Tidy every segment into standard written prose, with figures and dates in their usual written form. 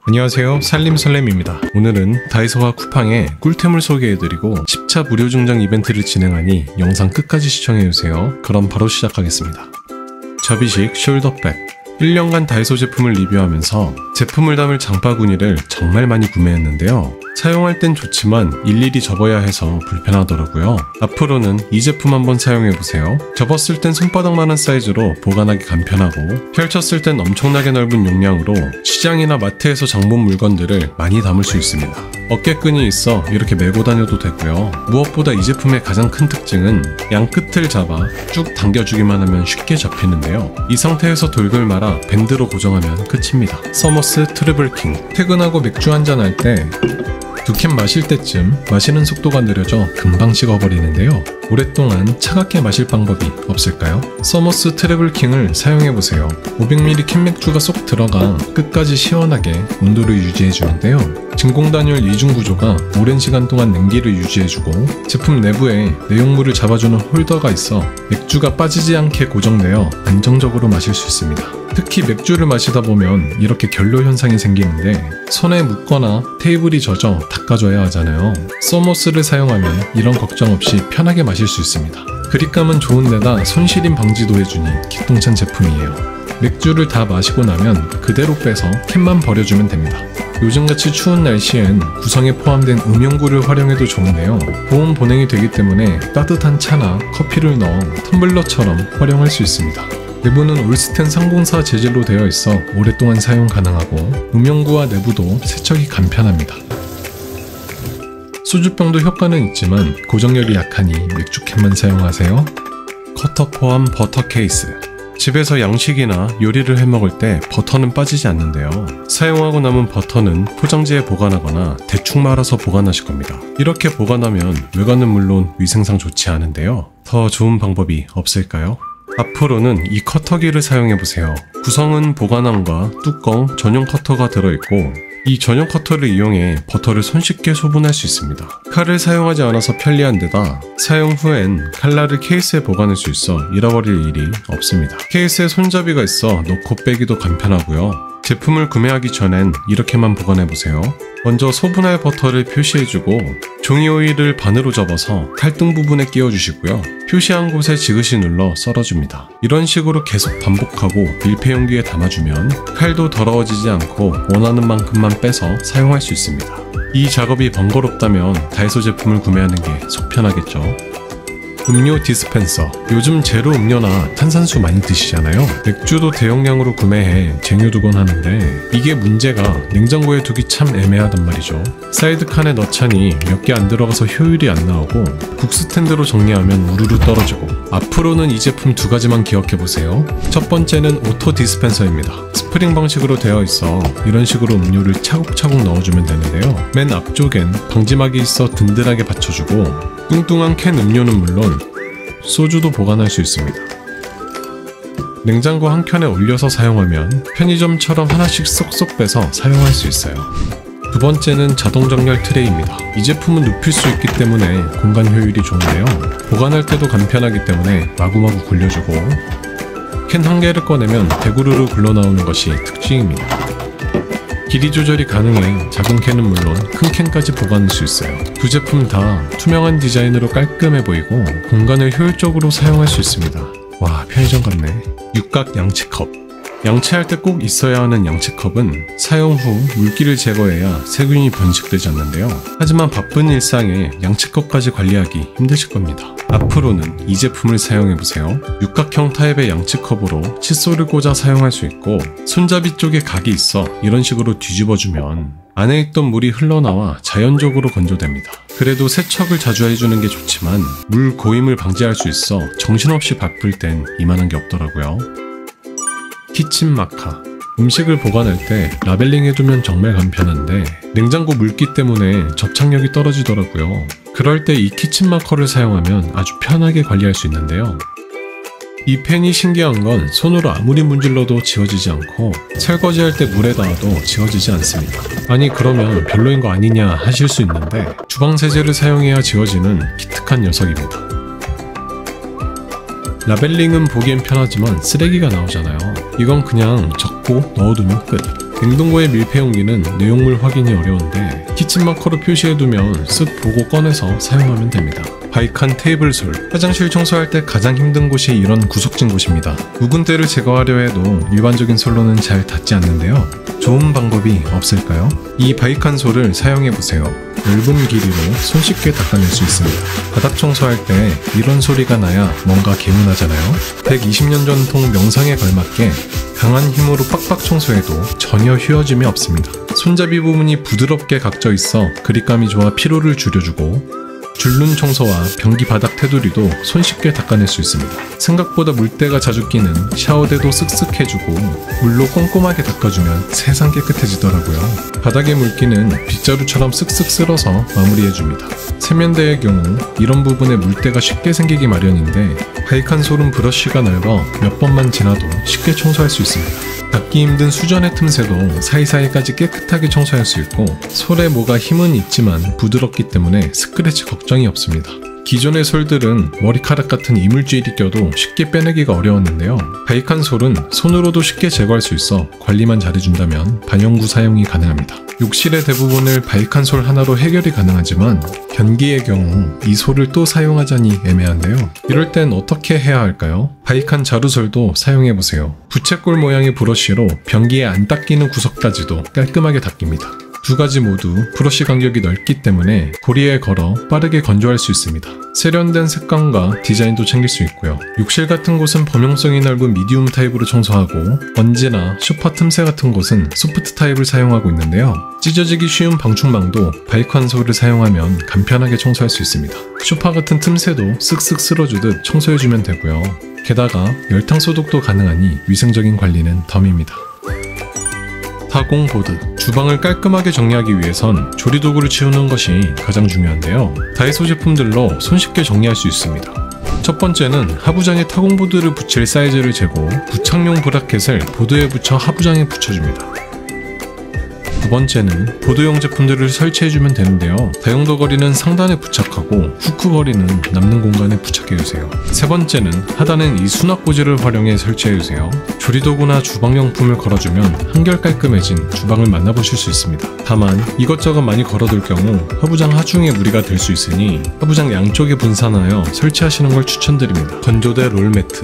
안녕하세요, 살림설렘입니다. 오늘은 다이소와 쿠팡의 꿀템을 소개해드리고 10차 무료 증정 이벤트를 진행하니 영상 끝까지 시청해주세요. 그럼 바로 시작하겠습니다. 접이식 숄더백. 1년간 다이소 제품을 리뷰하면서 제품을 담을 장바구니를 정말 많이 구매했는데요. 사용할 땐 좋지만 일일이 접어야 해서 불편하더라고요. 앞으로는 이 제품 한번 사용해보세요. 접었을 땐 손바닥만한 사이즈로 보관하기 간편하고 펼쳤을 땐 엄청나게 넓은 용량으로 시장이나 마트에서 장본 물건들을 많이 담을 수 있습니다. 어깨끈이 있어 이렇게 메고 다녀도 되고요. 무엇보다 이 제품의 가장 큰 특징은 양 끝을 잡아 쭉 당겨주기만 하면 쉽게 잡히는데요. 이 상태에서 돌돌 말아 밴드로 고정하면 끝입니다. 서머스 트러블킹. 퇴근하고 맥주 한잔 할 때 두 캔 마실 때쯤 마시는 속도가 느려져 금방 식어버리는데요. 오랫동안 차갑게 마실 방법이 없을까요? 서머스 트러블킹을 사용해보세요. 500ml 캔 맥주가 쏙 들어가 끝까지 시원하게 온도를 유지해주는데요. 진공단열 이중 구조가 오랜 시간 동안 냉기를 유지해주고 제품 내부에 내용물을 잡아주는 홀더가 있어 맥주가 빠지지 않게 고정되어 안정적으로 마실 수 있습니다. 특히 맥주를 마시다 보면 이렇게 결로 현상이 생기는데 손에 묻거나 테이블이 젖어 닦아줘야 하잖아요. 서머스를 사용하면 이런 걱정 없이 편하게 마실 수 있습니다. 그립감은 좋은데다 손시림 방지도 해주니 기똥찬 제품이에요. 맥주를 다 마시고 나면 그대로 빼서 캔만 버려주면 됩니다. 요즘같이 추운 날씨엔 구성에 포함된 음용구를 활용해도 좋은데요. 보온 보냉이 되기 때문에 따뜻한 차나 커피를 넣어 텀블러처럼 활용할 수 있습니다. 내부는 올스텐 304 재질로 되어 있어 오랫동안 사용 가능하고 음용구와 내부도 세척이 간편합니다. 소주병도 효과는 있지만 고정력이 약하니 맥주캔만 사용하세요. 커터 포함 버터 케이스. 집에서 양식이나 요리를 해먹을 때 버터는 빠지지 않는데요. 사용하고 남은 버터는 포장지에 보관하거나 대충 말아서 보관하실 겁니다. 이렇게 보관하면 외관은 물론 위생상 좋지 않은데요. 더 좋은 방법이 없을까요? 앞으로는 이 커터기를 사용해보세요. 구성은 보관함과 뚜껑, 전용 커터가 들어있고 이 전용 커터를 이용해 버터를 손쉽게 소분할 수 있습니다. 칼을 사용하지 않아서 편리한 데다 사용 후엔 칼날을 케이스에 보관할 수 있어 잃어버릴 일이 없습니다. 케이스에 손잡이가 있어 넣고 빼기도 간편하고요. 제품을 구매하기 전엔 이렇게만 보관해보세요. 먼저 소분할 버터를 표시해주고 종이 오일을 반으로 접어서 칼등 부분에 끼워주시고요. 표시한 곳에 지그시 눌러 썰어줍니다. 이런 식으로 계속 반복하고 밀폐 용기에 담아주면 칼도 더러워지지 않고 원하는 만큼만 빼서 사용할 수 있습니다. 이 작업이 번거롭다면 다이소 제품을 구매하는 게 속 편하겠죠. 음료 디스펜서. 요즘 제로 음료나 탄산수 많이 드시잖아요. 맥주도 대용량으로 구매해 쟁여두곤 하는데 이게 문제가 냉장고에 두기 참 애매하단 말이죠. 사이드 칸에 넣자니 몇 개 안 들어가서 효율이 안 나오고 국스탠드로 정리하면 우르르 떨어지고. 앞으로는 이 제품 두 가지만 기억해보세요. 첫 번째는 오토 디스펜서입니다. 스프링 방식으로 되어 있어 이런 식으로 음료를 차곡차곡 넣어주면 되는데요. 맨 앞쪽엔 방지막이 있어 든든하게 받쳐주고 뚱뚱한 캔 음료는 물론 소주도 보관할 수 있습니다. 냉장고 한 켠에 올려서 사용하면 편의점처럼 하나씩 쏙쏙 빼서 사용할 수 있어요. 두 번째는 자동 정렬 트레이입니다. 이 제품은 눕힐 수 있기 때문에 공간 효율이 좋은데요. 보관할 때도 간편하기 때문에 마구마구 굴려주고 캔 한 개를 꺼내면 대구르르 굴러나오는 것이 특징입니다. 길이 조절이 가능해 작은 캔은 물론 큰 캔까지 보관할 수 있어요. 두 제품 다 투명한 디자인으로 깔끔해 보이고 공간을 효율적으로 사용할 수 있습니다. 와, 편의점 같네. 육각 양치컵. 양치할 때 꼭 있어야 하는 양치컵은 사용 후 물기를 제거해야 세균이 번식되지 않는데요. 하지만 바쁜 일상에 양치컵까지 관리하기 힘드실 겁니다. 앞으로는 이 제품을 사용해보세요. 육각형 타입의 양치컵으로 칫솔을 꽂아 사용할 수 있고 손잡이 쪽에 각이 있어 이런 식으로 뒤집어주면 안에 있던 물이 흘러나와 자연적으로 건조됩니다. 그래도 세척을 자주 해주는 게 좋지만 물 고임을 방지할 수 있어 정신없이 바쁠 땐 이만한 게 없더라고요. 키친 마카. 음식을 보관할 때 라벨링 해두면 정말 간편한데 냉장고 물기 때문에 접착력이 떨어지더라고요. 그럴 때 이 키친 마커를 사용하면 아주 편하게 관리할 수 있는데요. 이 펜이 신기한 건 손으로 아무리 문질러도 지워지지 않고 설거지할 때 물에 닿아도 지워지지 않습니다. 아니 그러면 별로인 거 아니냐 하실 수 있는데 주방 세제를 사용해야 지워지는 기특한 녀석입니다. 라벨링은 보기엔 편하지만 쓰레기가 나오잖아요. 이건 그냥 접고 넣어두면 끝. 냉동고의 밀폐용기는 내용물 확인이 어려운데 키친 마커로 표시해두면 쓱 보고 꺼내서 사용하면 됩니다. 바이칸 테이블솔. 화장실 청소할 때 가장 힘든 곳이 이런 구석진 곳입니다. 묵은 때를 제거하려 해도 일반적인 솔로는 잘 닿지 않는데요. 좋은 방법이 없을까요? 이 바이칸 솔을 사용해보세요. 넓은 길이로 손쉽게 닦아낼 수 있습니다. 바닥 청소할 때 이런 소리가 나야 뭔가 개운하잖아요. 120년 전통 명상에 걸맞게 강한 힘으로 빡빡 청소해도 전혀 휘어짐이 없습니다. 손잡이 부분이 부드럽게 각져 있어 그립감이 좋아 피로를 줄여주고 줄눈 청소와 변기 바닥 테두리도 손쉽게 닦아낼 수 있습니다. 생각보다 물때가 자주 끼는 샤워대도 쓱쓱해주고 물로 꼼꼼하게 닦아주면 세상 깨끗해지더라고요. 바닥의 물기는 빗자루처럼 쓱쓱 쓸어서 마무리해줍니다. 세면대의 경우 이런 부분에 물때가 쉽게 생기기 마련인데 바이칸 솔은 브러쉬가 넓어 몇 번만 지나도 쉽게 청소할 수 있습니다. 닦기 힘든 수전의 틈새도 사이사이까지 깨끗하게 청소할 수 있고 솔에 뭐가 힘은 있지만 부드럽기 때문에 스크래치 걱정이 없습니다. 기존의 솔들은 머리카락 같은 이물질이 껴도 쉽게 빼내기가 어려웠는데요. 바이칸 솔은 손으로도 쉽게 제거할 수 있어 관리만 잘해준다면 반영구 사용이 가능합니다. 욕실의 대부분을 바이칸 솔 하나로 해결이 가능하지만 변기의 경우 이 솔을 또 사용하자니 애매한데요. 이럴 땐 어떻게 해야 할까요? 바이칸 자루솔도 사용해보세요. 부채꼴 모양의 브러쉬로 변기에 안 닦이는 구석까지도 깔끔하게 닦입니다. 두 가지 모두 브러쉬 간격이 넓기 때문에 고리에 걸어 빠르게 건조할 수 있습니다. 세련된 색감과 디자인도 챙길 수 있고요. 욕실 같은 곳은 범용성이 넓은 미디움 타입으로 청소하고 언제나 소파 틈새 같은 곳은 소프트 타입을 사용하고 있는데요. 찢어지기 쉬운 방충망도 바이칸 솔을 사용하면 간편하게 청소할 수 있습니다. 소파 같은 틈새도 쓱쓱 쓸어주듯 청소해주면 되고요. 게다가 열탕 소독도 가능하니 위생적인 관리는 덤입니다. 타공보드. 주방을 깔끔하게 정리하기 위해선 조리도구를 치우는 것이 가장 중요한데요. 다이소 제품들로 손쉽게 정리할 수 있습니다. 첫 번째는 하부장에 타공보드를 붙일 사이즈를 재고 부착용 브라켓을 보드에 붙여 하부장에 붙여줍니다. 두 번째는 보드용 제품들을 설치해주면 되는데요. 다용도 거리는 상단에 부착하고 후크 거리는 남는 공간에 부착해주세요. 세 번째는 하단엔 이 수납꽂이를 활용해 설치해주세요. 조리도구나 주방용품을 걸어주면 한결 깔끔해진 주방을 만나보실 수 있습니다. 다만 이것저것 많이 걸어둘 경우 하부장 하중에 무리가 될 수 있으니 하부장 양쪽에 분산하여 설치하시는 걸 추천드립니다. 건조대 롤매트.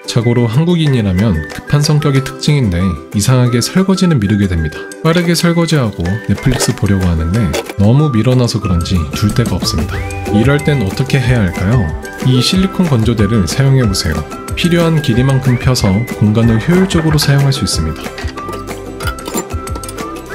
참고로 한국인이라면 급한 성격이 특징인데 이상하게 설거지는 미루게 됩니다. 빠르게 설거지하고 넷플릭스 보려고 하는데 너무 밀어놔서 그런지 둘 데가 없습니다. 이럴 땐 어떻게 해야 할까요? 이 실리콘 건조대를 사용해보세요. 필요한 길이만큼 펴서 공간을 효율적으로 사용할 수 있습니다.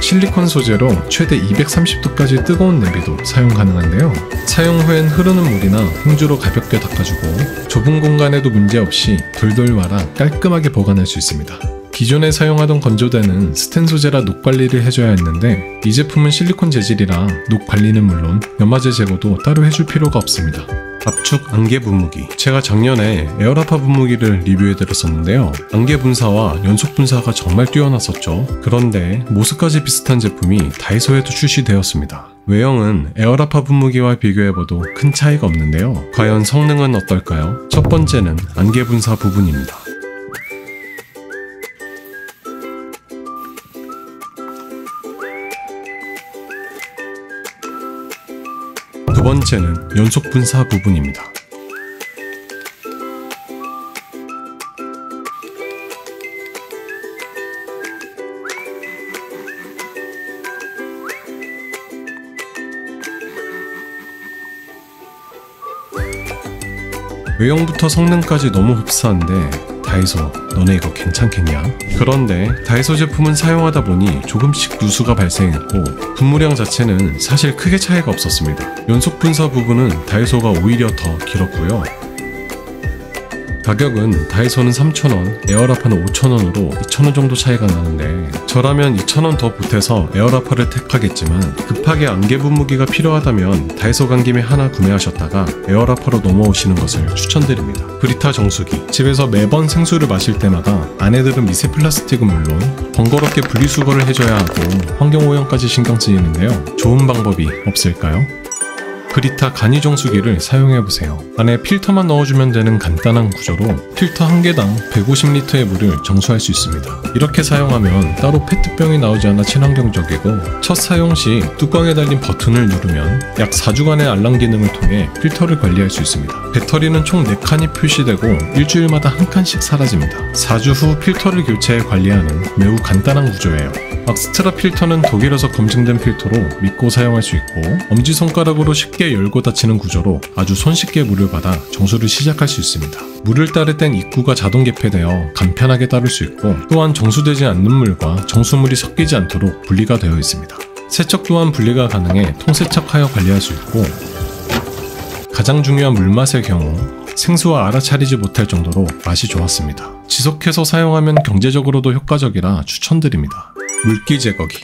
실리콘 소재로 최대 230도까지 뜨거운 냄비도 사용 가능한데요. 사용 후엔 흐르는 물이나 행주로 가볍게 닦아주고 좁은 공간에도 문제없이 돌돌 말아 깔끔하게 보관할 수 있습니다. 기존에 사용하던 건조대는 스텐 소재라 녹 관리를 해줘야 했는데 이 제품은 실리콘 재질이라 녹 관리는 물론 연마제 제거도 따로 해줄 필요가 없습니다. 압축 안개 분무기. 제가 작년에 에어라파 분무기를 리뷰해드렸었는데요. 안개 분사와 연속 분사가 정말 뛰어났었죠. 그런데 모습까지 비슷한 제품이 다이소에도 출시되었습니다. 외형은 에어라파 분무기와 비교해봐도 큰 차이가 없는데요. 과연 성능은 어떨까요? 첫 번째는 안개 분사 부분입니다. 두 번째는 연속 분사 부분입니다. 외형부터 성능까지 너무 흡사한데 다이소 너네 이거 괜찮겠냐? 그런데 다이소 제품은 사용하다 보니 조금씩 누수가 발생했고 분무량 자체는 사실 크게 차이가 없었습니다. 연속 분사 부분은 다이소가 오히려 더 길었고요. 가격은 다이소는 3,000원, 에어라파는 5,000원으로 2,000원 정도 차이가 나는데 저라면 2,000원 더 보태서 에어라파를 택하겠지만 급하게 안개 분무기가 필요하다면 다이소 간 김에 하나 구매하셨다가 에어라파로 넘어오시는 것을 추천드립니다. 브리타 정수기. 집에서 매번 생수를 마실 때마다 안에 들은 미세 플라스틱은 물론 번거롭게 분리수거를 해줘야 하고 환경오염까지 신경 쓰이는데요. 좋은 방법이 없을까요? 브리타 간이 정수기를 사용해보세요. 안에 필터만 넣어주면 되는 간단한 구조로 필터 한 개당 150리터의 물을 정수할 수 있습니다. 이렇게 사용하면 따로 페트병이 나오지 않아 친환경적이고, 첫 사용 시 뚜껑에 달린 버튼을 누르면 약 4주간의 알람 기능을 통해 필터를 관리할 수 있습니다. 배터리는 총 4칸이 표시되고 일주일마다 한 칸씩 사라집니다. 4주 후 필터를 교체해 관리하는 매우 간단한 구조예요. 악스트라 필터는 독일에서 검증된 필터로 믿고 사용할 수 있고, 엄지손가락으로 쉽게 열고 닫히는 구조로 아주 손쉽게 물을 받아 정수를 시작할 수 있습니다. 물을 따를 땐 입구가 자동 개폐되어 간편하게 따를 수 있고, 또한 정수되지 않는 물과 정수물이 섞이지 않도록 분리가 되어 있습니다. 세척 또한 분리가 가능해 통세척하여 관리할 수 있고, 가장 중요한 물맛의 경우 생수와 알아차리지 못할 정도로 맛이 좋았습니다. 지속해서 사용하면 경제적으로도 효과적이라 추천드립니다. 물기 제거기.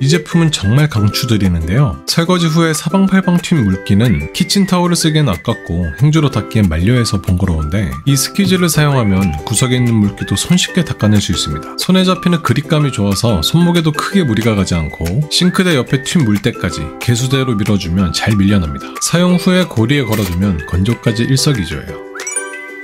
이 제품은 정말 강추드리는데요. 설거지 후에 사방팔방 튄 물기는 키친타올을 쓰기엔 아깝고 행주로 닦기엔 만려해서 번거로운데, 이 스퀴즈를 사용하면 구석에 있는 물기도 손쉽게 닦아낼 수 있습니다. 손에 잡히는 그립감이 좋아서 손목에도 크게 무리가 가지 않고, 싱크대 옆에 튄 물때까지 개수대로 밀어주면 잘 밀려납니다. 사용 후에 고리에 걸어두면 건조까지 일석이조예요.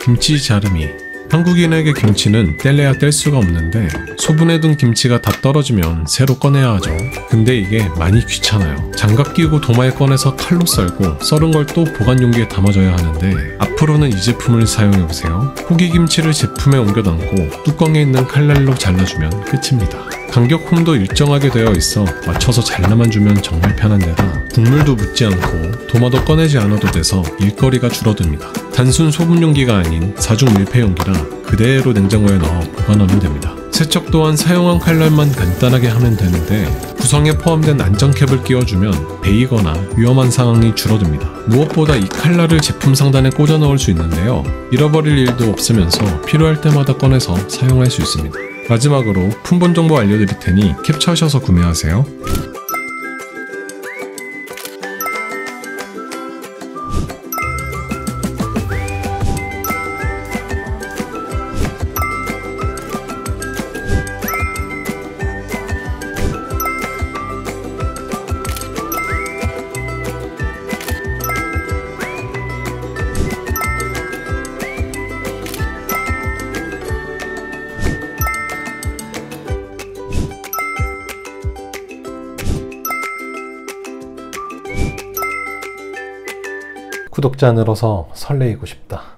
김치 자르미. 한국인에게 김치는 뗄래야 뗄 수가 없는데, 소분해 둔 김치가 다 떨어지면 새로 꺼내야 하죠. 근데 이게 많이 귀찮아요. 장갑 끼고 도마에 꺼내서 칼로 썰고, 썰은 걸 또 보관 용기에 담아줘야 하는데, 앞으로는 이 제품을 사용해보세요. 호기김치를 제품에 옮겨 담고 뚜껑에 있는 칼날로 잘라주면 끝입니다. 간격홈도 일정하게 되어 있어 맞춰서 잘라만 주면 정말 편한 데다, 국물도 묻지 않고 도마도 꺼내지 않아도 돼서 일거리가 줄어듭니다. 단순 소분 용기가 아닌 4중 밀폐 용기라 그대로 냉장고에 넣어 보관하면 됩니다. 세척 또한 사용한 칼날만 간단하게 하면 되는데, 구성에 포함된 안전캡을 끼워주면 베이거나 위험한 상황이 줄어듭니다. 무엇보다 이 칼날을 제품 상단에 꽂아 넣을 수 있는데요. 잃어버릴 일도 없으면서 필요할 때마다 꺼내서 사용할 수 있습니다. 마지막으로 품번 정보 알려드릴 테니 캡처하셔서 구매하세요. 구독자 늘어서 설레이고 싶다.